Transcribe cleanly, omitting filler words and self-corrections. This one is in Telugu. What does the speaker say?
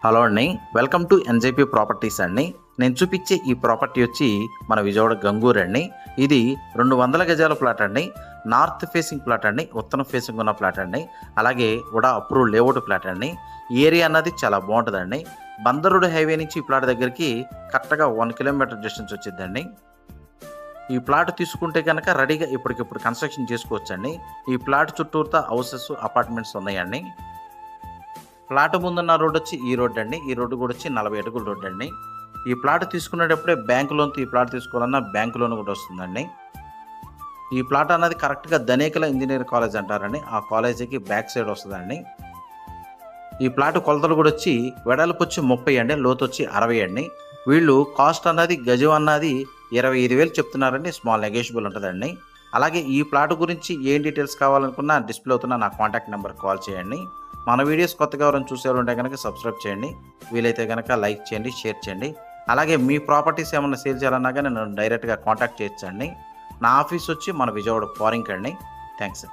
హలో అండి, వెల్కమ్ టు ఎన్జేపీ ప్రాపర్టీస్ అండి. నేను చూపించే ఈ ప్రాపర్టీ వచ్చి మన విజయవాడ గంగూరు అండి. ఇది 200 గజాల ప్లాట్ అండి. నార్త్ ఫేసింగ్ ప్లాట్ అండి, ఉత్తరం ఫేసింగ్ ఉన్న ప్లాట్ అండి. అలాగే కూడా అప్రూవ్ లేఅవుట్ ప్లాట్ అండి. ఈ ఏరియా అన్నది చాలా బాగుంటుందండి. బందర్ రోడ్ హైవే నుంచి ఈ ప్లాట్ దగ్గరికి కరెక్ట్గా 1 కిలోమీటర్ డిస్టెన్స్ వచ్చిందండి. ఈ ప్లాట్ తీసుకుంటే కనుక రెడీగా ఇప్పటికిప్పుడు కన్స్ట్రక్షన్ చేసుకోవచ్చండి. ఈ ప్లాట్ చుట్టూతా హౌసెస్, అపార్ట్మెంట్స్ ఉన్నాయండి. ప్లాట్ ముందున్న రోడ్ వచ్చి ఈ రోడ్ అండి. ఈ రోడ్డు కూడా వచ్చి 40 అడుగుల రోడ్ అండి. ఈ ప్లాట్ తీసుకునేటప్పుడే బ్యాంక్ లోన్తో ఈ ప్లాట్ తీసుకోవాలన్నా బ్యాంక్ లోన్ కూడా వస్తుందండి. ఈ ప్లాట్ అన్నది కరెక్ట్గా ధనేకల ఇంజనీరింగ్ కాలేజ్ అంటారండి. ఆ కాలేజీకి బ్యాక్ సైడ్ వస్తుందండి. ఈ ప్లాట్ కొలతలు కూడా వచ్చి వెడల్పు వచ్చి 30 అండి, లోతు వచ్చి 60 అండి. వీళ్ళు కాస్ట్ అన్నది గజం అన్నది 25,000 చెప్తున్నారండి. స్మాల్ నెగోషియబుల్ ఉంటుందండి. అలాగే ఈ ప్లాట్ గురించి ఏం డీటెయిల్స్ కావాలనుకున్నా డిస్ప్లే అవుతున్న నా కాంటాక్ట్ నెంబర్ కాల్ చేయండి. మన వీడియోస్ కొత్తగా ఎవరైనా చూసేవాళ్ళంటే కనుక సబ్స్క్రైబ్ చేయండి. వీలైతే కనుక లైక్ చేయండి, షేర్ చేయండి. అలాగే మీ ప్రాపర్టీస్ ఏమన్నా సేల్ చేయాలన్నా కానీ నన్ను డైరెక్ట్గా కాంటాక్ట్ చేయొచ్చండి. నా ఆఫీస్ వచ్చి మన విజయవాడ ఫారింగ్ అండి. థ్యాంక్స్.